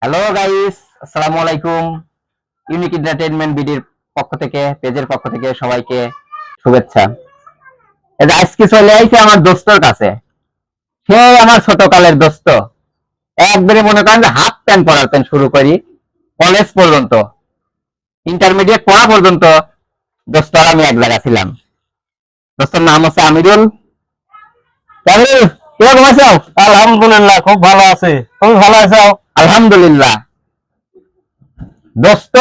Hello guys, আসসালামু আলাইকুম। Unique entertainment বিডির পক্ষ থেকে, পেজের পক্ষ থেকে সবাইকে শুভেচ্ছা। এটা আজকে চলে আইছে আমার দোস্তর কাছে। সে আমার ছোটকালের দোস্ত। একবারে মনে করেন যে হাফ প্যান্ট পরাতেন শুরু করি কলেজ পর্যন্ত, ইন্টারমিডিয়েট পড়া পর্যন্ত দোস্ত আর আমি এক জায়গা ছিলাম। দোস্তর নাম হচ্ছে আমিরুল। আমিরুল, কিরকম আছো? আলহামদুলিল্লাহ, খুব ভালো আছে। তুমি ভালো আছো? আলহামদুলিল্লাহ। দোস্ত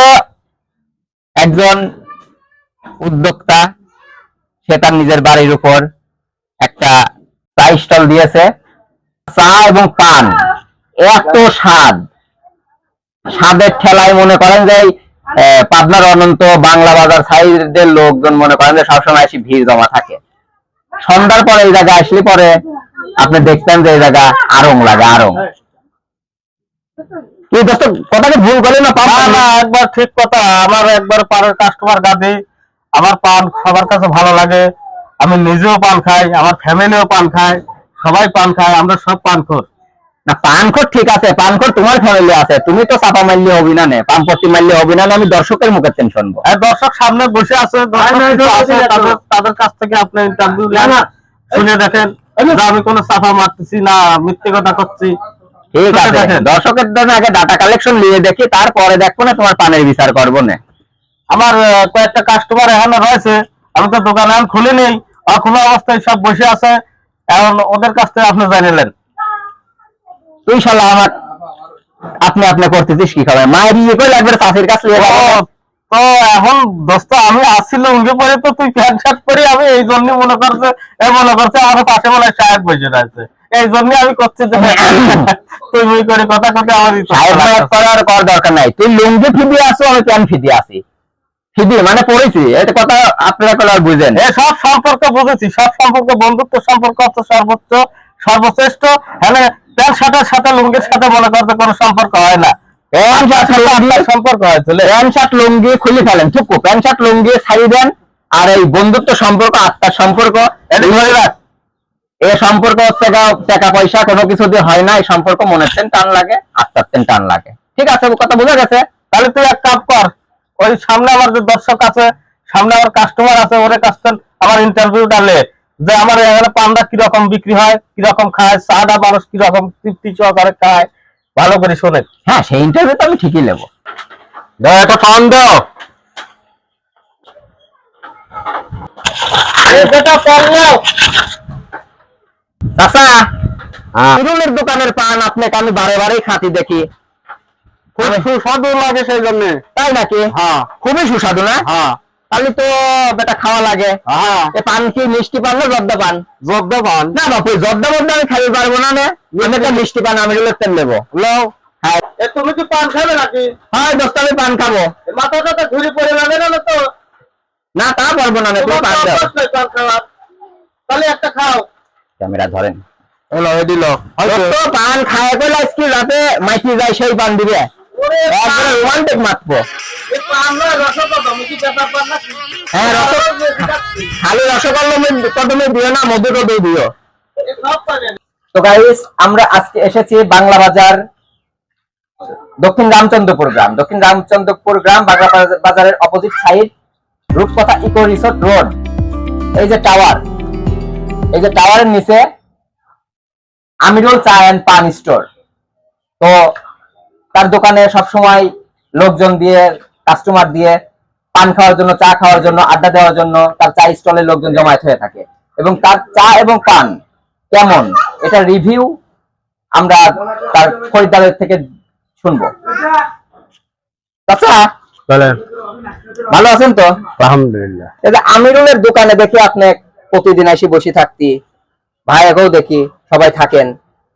একজন উদ্যোক্তা, সে তার নিজের বাড়ির উপর একটা চা স্টল দিয়েছে। চা এবং পান এত স্বাদের ঠেলায় মনে করেন যে পাবনার অনন্ত বাংলা বাজার সাইডের লোকজন মনে করেন যে সবসময় এসে ভিড় জমা থাকে। সন্ধ্যার পরে এই জায়গায় আসলে পরে আপনি দেখতেন যে এই জায়গা আরং লাগে, আরং। কি দোস্ত, কথাকে ভুল করলে না? না, একবার ঠিক কথা। আমার একবার পানের কাস্টমার গাদি, আমার পান সবার কাছে ভালো লাগে। আমি নিজেও পান খাই, আমার ফ্যামিলিও পান খায়, সবাই পান খায়, আমরা সব পানখোর। না, পানখোর ঠিক আছে, পানখোর তোমার ফ্যামিলি আছে, তুমি তো চাপা মারলে হবি না, পানপট্টি মারলে হবি না। আমি দর্শকের মুখে চেন শুনবো। দর্শক সামনে বসে আছে, তাদের কাছ থেকে আপনি ইন্টারভিউ শুনে দেখেন যে আমি কোনো চাপা মারতেছি না, মিথ্যে কথা করছি। ঠিক আছে, দর্শকের জন্য আগে ডাটা কালেকশন নিয়ে দেখি, তারপরে দেখবো না তোমার পানের বিচার করবো না। আমার কয়েকটা কাস্টমার এখানে রয়েছে, আমি তো দোকান এখন খুলে নেই, খোলা অবস্থায় সব বসে আছে। এখন ওদের কাছ থেকে আপনি জানিলেন তুই শালা আমার আপনি আপনি করতেছিস কি খাবার? মায়ের ইয়ে করে একবার চাষির কাছে তো এখন দোস্ত আমি আসছিল উঙ্গে পরে, তো তুই প্যান্ট শার্ট পরে, আমি এই জন্য মনে করছে আমার পাশে মনে হয় সাহেব বসে রয়েছে, এই জন্য আমি করছি যে তুই মুই করে কথা কথা আমার করার কর দরকার নাই। তুই লুঙ্গি ফিদি আসো, আমি প্যান্ট ফিদি আসি। ফিদি মানে পড়েছি, এটা কথা আপনারা কোনো আর বুঝেন। সব সম্পর্ক বুঝেছি, সব সম্পর্ক, বন্ধুত্ব সম্পর্ক হচ্ছে সর্বোচ্চ সর্বশ্রেষ্ঠ। হ্যাঁ, প্যান্ট শার্টের সাথে লুঙ্গির সাথে মনে করতে কোনো সম্পর্ক হয় না। সম্পর্ক হয়, প্যান্ট শার্ট লুঙ্গি খুলে ফেলেন, চুপ। প্যান্ট শার্ট লুঙ্গি ছাড়িয়ে দেন। আর এই বন্ধুত্ব সম্পর্ক, আত্মার সম্পর্ক, এটা ধরে রাখ। এই সম্পর্ক হচ্ছে টাকা পয়সা কোনো কিছু দিয়ে হয় না। এই সম্পর্ক মনের চেন টান লাগে, আত্মার চেন টান লাগে। ঠিক আছে, কথা বোঝা গেছে? তাহলে তুই এক কাজ কর, ওই সামনে আমার যে দর্শক আছে, সামনে আমার কাস্টমার আছে, ওরে কাছ থেকে আমার ইন্টারভিউটা নে, যে আমার এখানে পান্ডা কিরকম বিক্রি হয়, কিরকম খায়, চাটা মানুষ কিরকম তৃপ্তি সহকারে খায়, ভালো করে শোনে। হ্যাঁ, সেই ইন্টারভিউ তো আমি ঠিকই নেবো। একটা পান দাও। চাচা, হিরুলের দোকানের পান আপনাকে আমি বারে বারেই খাতি দেখি, খুব সুস্বাদু লাগে সেই জন্য। তাই নাকি? হ্যাঁ, খুবই সুস্বাদু না? হ্যাঁ। তাহলে তো বেটা খাওয়া লাগে। হ্যাঁ, এ পান কি মিষ্টি পান না জর্দা পান? জর্দা পান। না বাপু, জর্দা বলতে আমি খাইতে পারবো না। আমি একটা মিষ্টি পান আমিরুলের তেল নেবো। হ্যাঁ, তুমি কি পান খাবে নাকি? হ্যাঁ দোস্ত, আমি পান খাবো। মাথাটা তো ঘুরে পড়ে যাবে না তো? না, তা পারবো না। তুমি পান দাও। পান খাওয়ার, তাহলে একটা খাও। ক্যামেরা ধরেন। দিল পান খায় বলে আজকে রাতে মাইকি যায়, সেই পান দিবে। রোমান্টিক মাতবো। হ্যাঁ, খালি রসগোল্লা প্রথমে দিও না, মধু টধু দিও। তো গাইস, আমরা আজকে এসেছি বাংলা বাজার, দক্ষিণ রামচন্দ্রপুর গ্রাম। দক্ষিণ রামচন্দ্রপুর গ্রাম বাংলা বাজারের অপোজিট সাইড, রূপকথা ইকো রিসোর্ট রোড। এই যে টাওয়ার, এই যে টাওয়ারের নিচে আমিরুল চা এন্ড পান স্টোর। তো তার দোকানে সবসময় লোকজন দিয়ে, কাস্টমার দিয়ে পান খাওয়ার জন্য, চা খাওয়ার জন্য, আড্ডা দেওয়ার জন্য তার চা স্টলে লোকজন জমায়েত হয়ে থাকে। এবং তার চা এবং পান কেমন, এটা রিভিউ আমরা তার খরিদ্দারের থেকে শুনবো। আচ্ছা, ভালো আছেন তো? আলহামদুলিল্লাহ। এই যে আমিরুলের দোকানে দেখি আপনি প্রতিদিন এসে বসে থাকতি, ভাই এগেও দেখি সবাই থাকেন।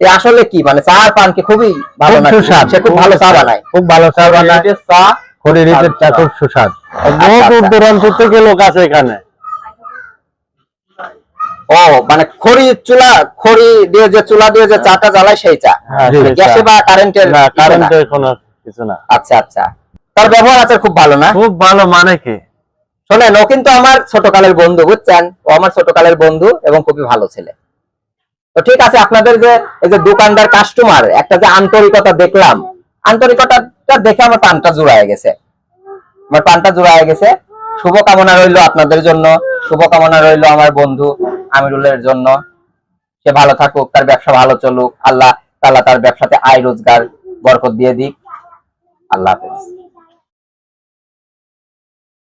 আসলে কি মানে চা আর পান কি খুবই ভালো না? সে খুব ভালো চা বানায়, খুব ভালো চা বানায়। চা, খড়ির চা খুব সুস্বাদ। দূর দূরান্ত থেকে লোক আছে এখানে। ও মানে খড়ি দিয়ে যে চুলা দিয়ে যে চাটা জ্বালায় সেই চা, গ্যাসে বা কারেন্টের? কারেন্টের কোনো কিছু না। আচ্ছা আচ্ছা, তার ব্যবহার আছে খুব ভালো না? খুব ভালো। মানে কি শোনেন, ও কিন্তু আমার ছোটকালের বন্ধু, বুঝছেন? ও আমার ছোটকালের বন্ধু এবং খুবই ভালো ছেলে। তো ঠিক আছে, আপনাদের যে এই যে দোকানদার কাস্টমার, একটা যে আন্তরিকতা দেখলাম, আন্তরিকতাটা দেখে আমার প্রাণটা জুড়ায় গেছে, আমার প্রাণটা জুড়ায় গেছে। শুভকামনা রইলো আপনাদের জন্য, শুভকামনা রইলো আমার বন্ধু আমিরুলের জন্য। সে ভালো থাকুক, তার ব্যবসা ভালো চলুক, আল্লাহ তাআলা তার ব্যবসাতে আয় রোজগার বরকত দিয়ে দিক। আল্লাহ হাফেজ।